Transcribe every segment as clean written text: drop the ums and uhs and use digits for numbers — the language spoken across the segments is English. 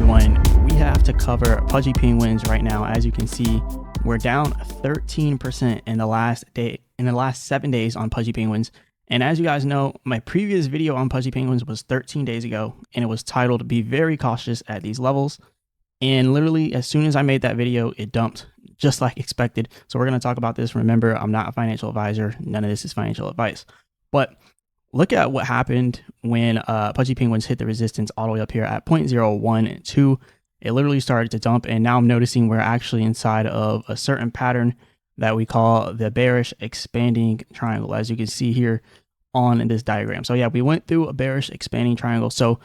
everyone. We have to cover Pudgy Penguins right now. As you can see, we're down 13% in the last 7 days on Pudgy Penguins. And as you guys know, my previous video on Pudgy Penguins was 13 days ago, and it was titled "Be Very Cautious at These Levels." And literally, as soon as I made that video, it dumped just like expected. So we're going to talk about this. Remember, I'm not a financial advisor. None of this is financial advice. But look at what happened when Pudgy Penguins hit the resistance all the way up here at 0.012. It literally started to dump, and now I'm noticing we're actually inside of a certain pattern that we call the bearish expanding triangle, as you can see here on this diagram. So yeah, we went through a bearish expanding triangle. So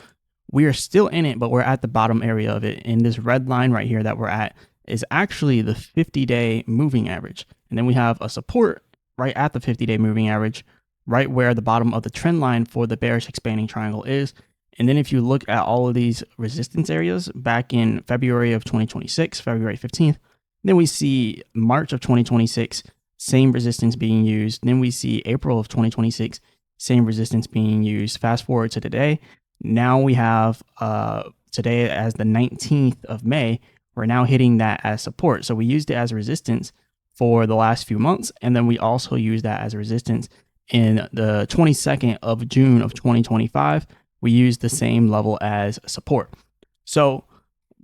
we are still in it, but we're at the bottom area of it. And this red line right here that we're at is actually the 50-day moving average. And then we have a support right at the 50-day moving average, right where the bottom of the trend line for the bearish expanding triangle is. And then if you look at all of these resistance areas back in February of 2026, February 15th, then we see March of 2026, same resistance being used. Then we see April of 2026, same resistance being used. Fast forward to today. Now we have today as the 19th of May, we're now hitting that as support. So we used it as a resistance for the last few months. And then we also used that as a resistance in the 22nd of June of 2025. We used the same level as support. So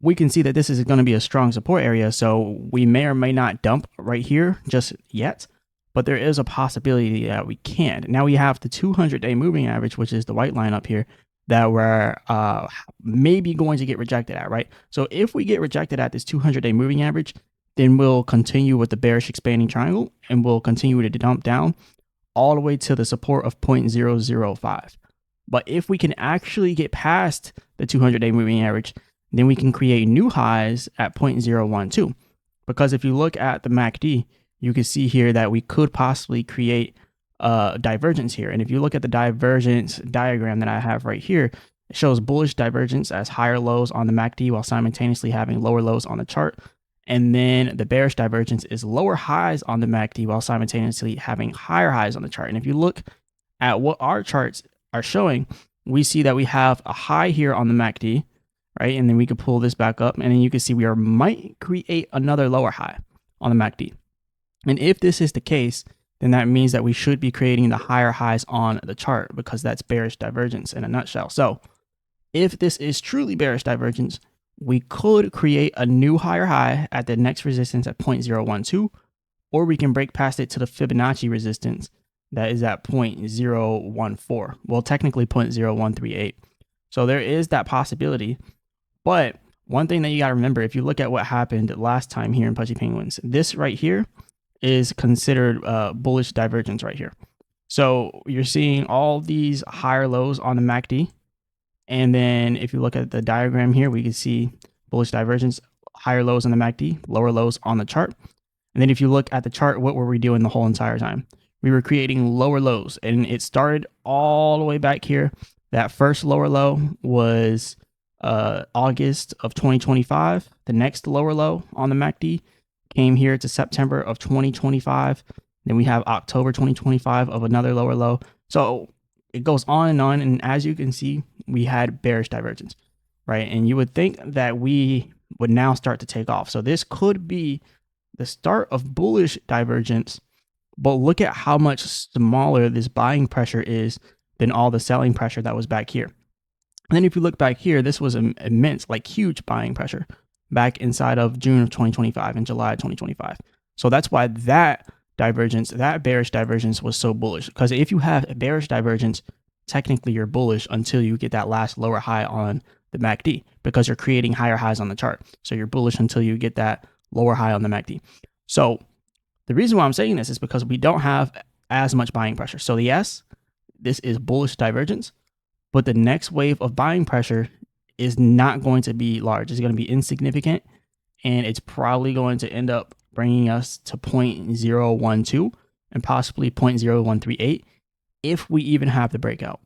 we can see that this is going to be a strong support area. So we may or may not dump right here just yet, but there is a possibility that we can. Now we have the 200-day moving average, which is the white line up here, that we're maybe going to get rejected at, right? So if we get rejected at this 200-day moving average, then we'll continue with the bearish expanding triangle and we'll continue to dump down all the way to the support of 0.005. But if we can actually get past the 200-day moving average, then we can create new highs at 0.012. Because if you look at the MACD, you can see here that we could possibly create divergence here. And if you look at the divergence diagram that I have right here, it shows bullish divergence as higher lows on the MACD while simultaneously having lower lows on the chart. And then the bearish divergence is lower highs on the MACD while simultaneously having higher highs on the chart. And if you look at what our charts are showing, we see that we have a high here on the MACD, right? And then we could pull this back up, and then you can see we might create another lower high on the MACD. And if this is the case, then that means that we should be creating the higher highs on the chart, because that's bearish divergence in a nutshell. So if this is truly bearish divergence, we could create a new higher high at the next resistance at 0.012, or we can break past it to the Fibonacci resistance that is at 0.014. Well, technically 0.0138. So there is that possibility. But one thing that you got to remember, if you look at what happened last time here in Pudgy Penguins, this right here is considered bullish divergence right here. So you're seeing all these higher lows on the MACD. And then if you look at the diagram here, we can see bullish divergence, higher lows on the MACD, lower lows on the chart. And then if you look at the chart, what were we doing the whole entire time? We were creating lower lows, and it started all the way back here. That first lower low was August of 2025. The next lower low on the MACD came here to September of 2025. Then we have October 2025 of another lower low. So it goes on. And as you can see, we had bearish divergence, right? And you would think that we would now start to take off. So this could be the start of bullish divergence, but look at how much smaller this buying pressure is than all the selling pressure that was back here. And then if you look back here, this was an immense, like huge buying pressure back inside of June of 2025 and July of 2025. So that's why that divergence, that bearish divergence was so bullish. Because if you have a bearish divergence, technically you're bullish until you get that last lower high on the MACD, because you're creating higher highs on the chart. So you're bullish until you get that lower high on the MACD. So the reason why I'm saying this is because we don't have as much buying pressure. So yes, this is bullish divergence, but the next wave of buying pressure is not going to be large. It's going to be insignificant, and it's probably going to end up bringing us to 0.012 and possibly 0.0138 if we even have the breakout.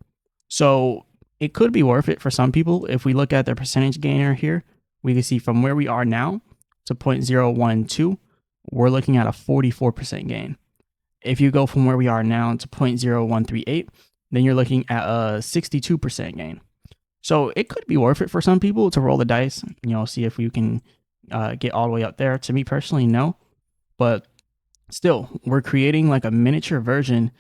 So it could be worth it for some people. If we look at the percentage gainer here, we can see from where we are now to 0.012, we're looking at a 44% gain. If you go from where we are now to 0.0138, then you're looking at a 62% gain. So it could be worth it for some people to roll the dice, see if you can get all the way up there. To me personally, no. But still, we're creating like a miniature version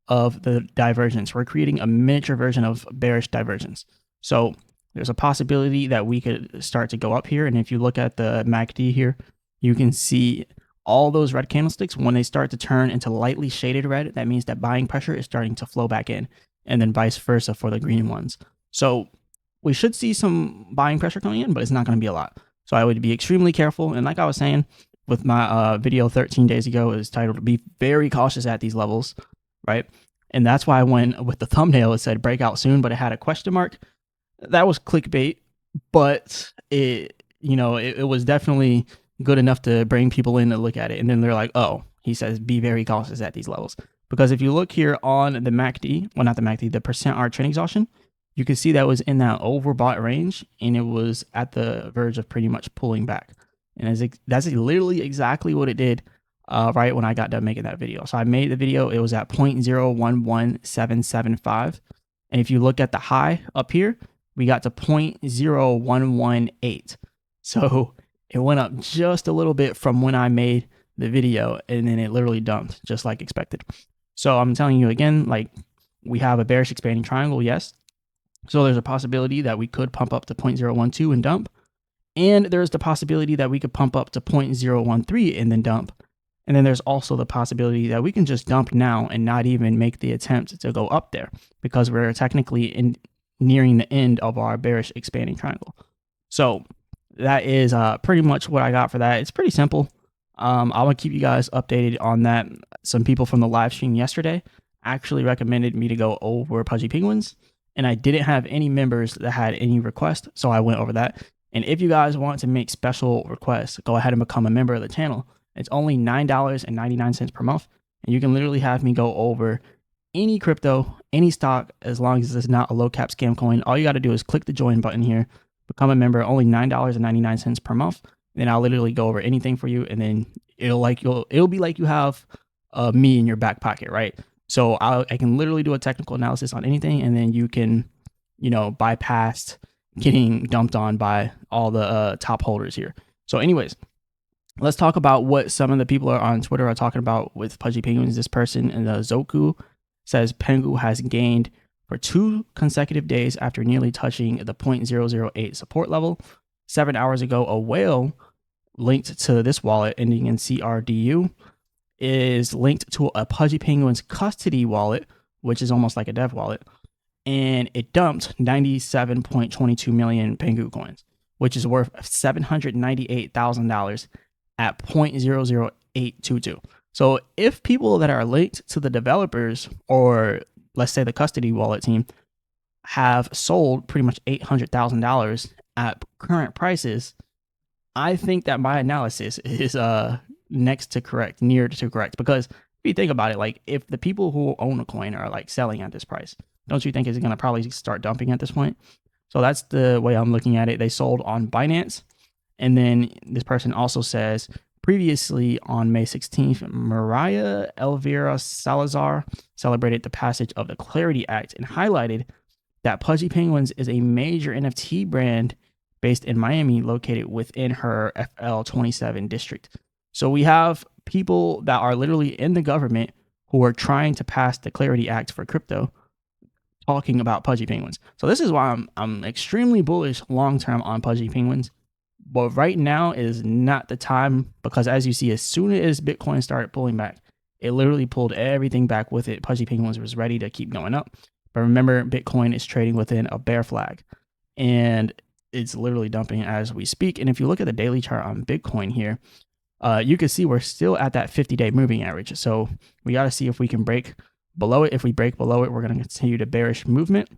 of the divergence. We're creating a miniature version of bearish divergence. So there's a possibility that we could start to go up here. And if you look at the MACD here, you can see all those red candlesticks. When they start to turn into lightly shaded red, that means that buying pressure is starting to flow back in, and then vice versa for the green ones. So we should see some buying pressure coming in, but it's not going to be a lot. So I would be extremely careful. And like I was saying with my video 13 days ago, is titled "Be Very Cautious at These Levels," right? And that's why when with the thumbnail it said breakout soon, but it had a question mark. That was clickbait, but it was definitely good enough to bring people in to look at it. And then they're like, oh, he says be very cautious at these levels. Because if you look here on the MACD, well, not the MACD, the percent R trend exhaustion, you can see that was in that overbought range, and it was at the verge of pretty much pulling back. And that's literally exactly what it did right when I got done making that video. So I made the video, it was at 0.011775. And if you look at the high up here, we got to 0.0118. So it went up just a little bit from when I made the video, and then it literally dumped just like expected. So I'm telling you again, like, we have a bearish expanding triangle, yes. So there's a possibility that we could pump up to 0.012 and dump. And there's the possibility that we could pump up to 0.013 and then dump. And then there's also the possibility that we can just dump now and not even make the attempt to go up there, because we're technically nearing the end of our bearish expanding triangle. So that is pretty much what I got for that. It's pretty simple. I will keep you guys updated on that. Some people from the live stream yesterday actually recommended me to go over Pudgy Penguins, and I didn't have any members that had any requests, so I went over that. And if you guys want to make special requests, go ahead and become a member of the channel. It's only $9.99 per month, and you can literally have me go over any crypto, any stock, as long as it's not a low cap scam coin. All you got to do is click the join button here, become a member, only $9.99 per month. Then I'll literally go over anything for you, and then it'll be like you have me in your back pocket, right? So I can literally do a technical analysis on anything, and then you can, bypass getting dumped on by all the top holders here. So anyways, let's talk about what some of the people on Twitter are talking about with Pudgy Penguins. This person in the Zoku says PENGU has gained for 2 consecutive days after nearly touching the 0.008 support level. 7 hours ago, a whale linked to this wallet ending in CRDU is linked to a Pudgy Penguins custody wallet, which is almost like a dev wallet, and it dumped 97.22 million PENGU coins, which is worth $798,000 at 0.00822. So if people that are linked to the developers, or let's say the custody wallet team, have sold pretty much $800,000 at current prices, I think that my analysis is next to correct, near to correct. Because if you think about it, like, if the people who own a coin are like selling at this price, don't you think it's going to probably start dumping at this point? So that's the way I'm looking at it. They sold on Binance. And then this person also says, previously on May 16th, Maria Elvira Salazar celebrated the passage of the Clarity Act and highlighted that Pudgy Penguins is a major NFT brand based in Miami, located within her FL27 district. So we have people that are literally in the government who are trying to pass the Clarity Act for crypto, talking about Pudgy Penguins. So this is why I'm extremely bullish long-term on Pudgy Penguins. But right now is not the time, because as you see, as soon as Bitcoin started pulling back, it literally pulled everything back with it. Pudgy Penguins was ready to keep going up. But remember, Bitcoin is trading within a bear flag, and it's literally dumping as we speak. And if you look at the daily chart on Bitcoin here, you can see we're still at that 50-day moving average. So we got to see if we can break below it. If we break below it, we're going to continue the bearish movement.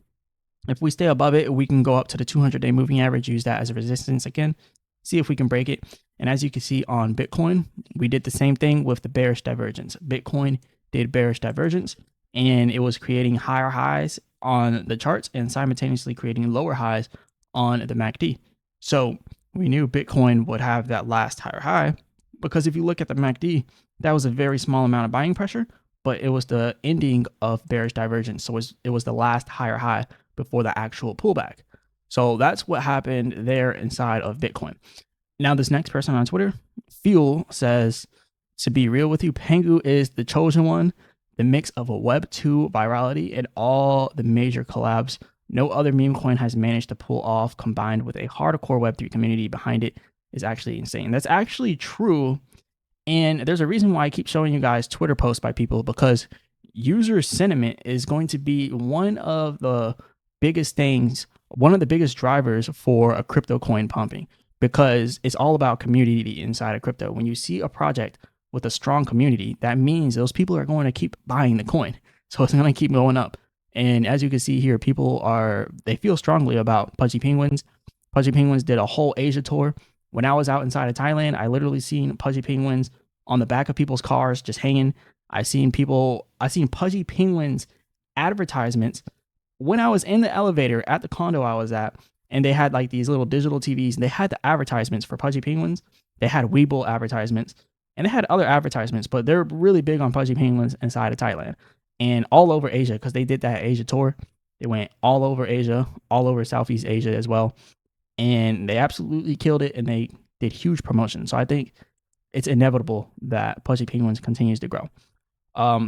If we stay above it, we can go up to the 200-day moving average, use that as a resistance again, see if we can break it. And as you can see on Bitcoin, we did the same thing with the bearish divergence. Bitcoin did bearish divergence, and it was creating higher highs on the charts and simultaneously creating lower highs on the MACD. So we knew Bitcoin would have that last higher high, because if you look at the MACD, that was a very small amount of buying pressure, but it was the ending of bearish divergence. So it was the last higher high before the actual pullback. So that's what happened there inside of Bitcoin. Now, this next person on Twitter, Fuel, says, to be real with you, PENGU is the chosen one, the mix of a Web 2 virality and all the major collabs no other meme coin has managed to pull off, combined with a hardcore Web 3 community behind it, is actually insane. That's actually true. And there's a reason why I keep showing you guys Twitter posts by people, because user sentiment is going to be one of the biggest things, one of the biggest drivers for a crypto coin pumping, because it's all about community inside of crypto. When you see a project with a strong community, that means those people are going to keep buying the coin. So it's going to keep going up. And as you can see here, they feel strongly about Pudgy Penguins. Pudgy Penguins did a whole Asia tour. When I was out inside of Thailand, I literally seen Pudgy Penguins on the back of people's cars just hanging. I seen Pudgy Penguins advertisements when I was in the elevator at the condo I was at, and they had like these little digital TVs, and they had the advertisements for Pudgy Penguins. They had Weeble advertisements, and they had other advertisements, but they're really big on Pudgy Penguins inside of Thailand and all over Asia, because they did that Asia tour. They went all over Asia, all over Southeast Asia as well, and they absolutely killed it, and they did huge promotion. So I think it's inevitable that Pudgy Penguins continues to grow.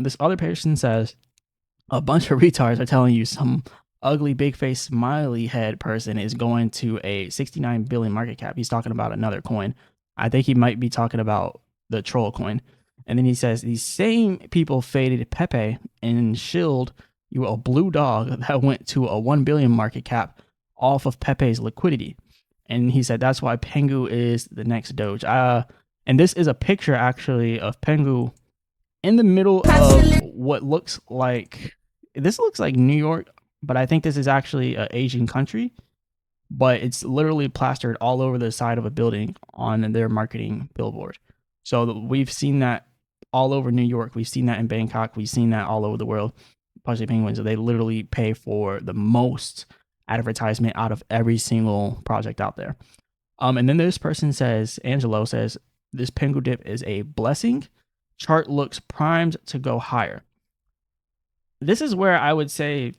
This other person says, a bunch of retards are telling you some ugly big face smiley head person is going to a 69 billion market cap. He's talking about another coin. I think he might be talking about the troll coin. And then he says, these same people faded Pepe and shilled you a blue dog that went to a 1 billion market cap off of Pepe's liquidity. And he said, that's why PENGU is the next Doge. And this is a picture actually of PENGU in the middle of what looks like New York, but I think this is actually an Asian country, but it's literally plastered all over the side of a building on their marketing billboard. So we've seen that all over New York. We've seen that in Bangkok. We've seen that all over the world. Pudgy Penguins, they literally pay for the most advertisement out of every single project out there. And then this person says, Angelo says, this PENGU dip is a blessing. Chart looks primed to go higher. This is where I would say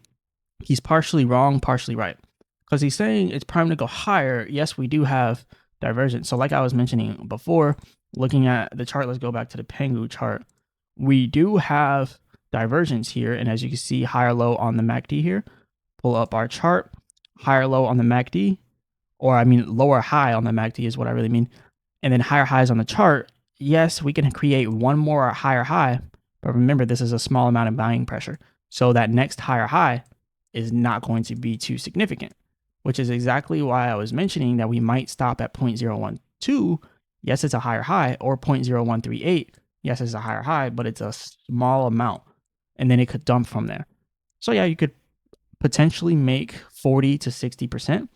he's partially wrong, partially right, because he's saying it's primed to go higher. Yes, we do have divergence. So like I was mentioning before, looking at the chart, let's go back to the PENGU chart. We do have divergence here. And as you can see, higher low on the MACD here. Pull up our chart, higher low on the MACD, or I mean lower high on the MACD is what I really mean. And then higher highs on the chart. Yes, we can create one more higher high, but remember, this is a small amount of buying pressure. So that next higher high is not going to be too significant, which is exactly why I was mentioning that we might stop at 0.012. Yes, it's a higher high, or 0.0138. Yes, it's a higher high, but it's a small amount, and then it could dump from there. So yeah, you could potentially make 40 to 60%,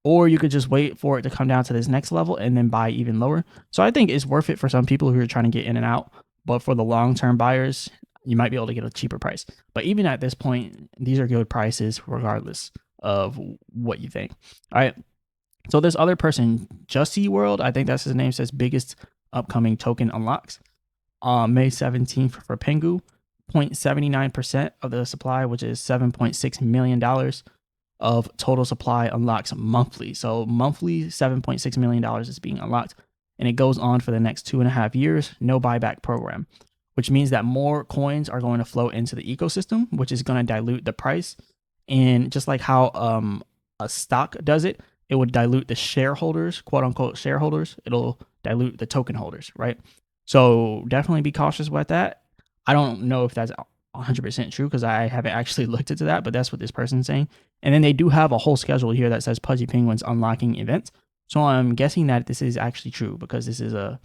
or you could just wait for it to come down to this next level and then buy even lower. So I think it's worth it for some people who are trying to get in and out, but for the long-term buyers, you might be able to get a cheaper price. But even at this point, these are good prices regardless of what you think. All right. So this other person, Justy World, I think that's his name, says biggest upcoming token unlocks. May 17th for PENGU, 0.79% of the supply, which is $7.6 million of total supply unlocks monthly. So monthly, $7.6 million is being unlocked, and it goes on for the next 2.5 years, no buyback program, which means that more coins are going to flow into the ecosystem, which is going to dilute the price. And just like how a stock does it, it would dilute the shareholders, quote unquote shareholders. It'll dilute the token holders, right? So definitely be cautious about that. I don't know if that's 100% true because I haven't actually looked into that, but that's what this person's saying. And then they do have a whole schedule here that says Pudgy Penguins unlocking events. So I'm guessing that this is actually true because this is a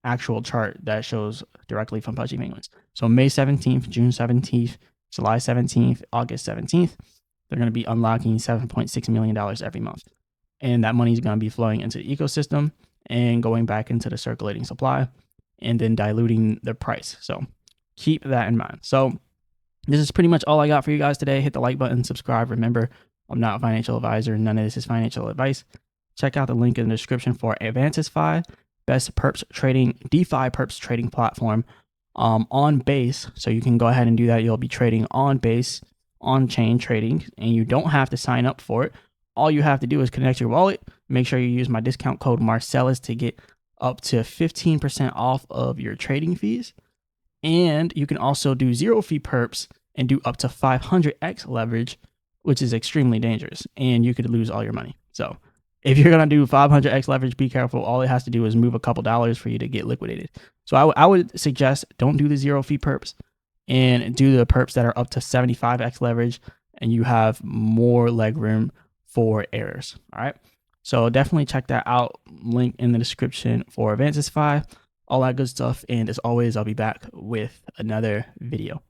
actual chart that shows directly from Pudgy Penguins. So May 17th, June 17th, July 17th, August 17th, they're going to be unlocking $7.6 million every month. And that money is going to be flowing into the ecosystem and going back into the circulating supply and then diluting the price. So keep that in mind. So this is pretty much all I got for you guys today. Hit the like button, subscribe. Remember, I'm not a financial advisor. None of this is financial advice. Check out the link in the description for AdvantisFi, best perps trading, DeFi perps trading platform on Base. So you can go ahead and do that. You'll be trading on Base, on chain trading, and you don't have to sign up for it. all you have to do is connect your wallet. Make sure you use my discount code Marcellus to get up to 15% off of your trading fees. And you can also do 0 fee perps and do up to 500x leverage, which is extremely dangerous. And you could lose all your money. So if you're going to do 500x leverage, be careful. All it has to do is move a couple dollars for you to get liquidated. So I would suggest don't do the 0 fee perps and do the perps that are up to 75x leverage, and you have more leg room for errors. All right. So definitely check that out. Link in the description for Advancisify, all that good stuff. And as always, I'll be back with another video.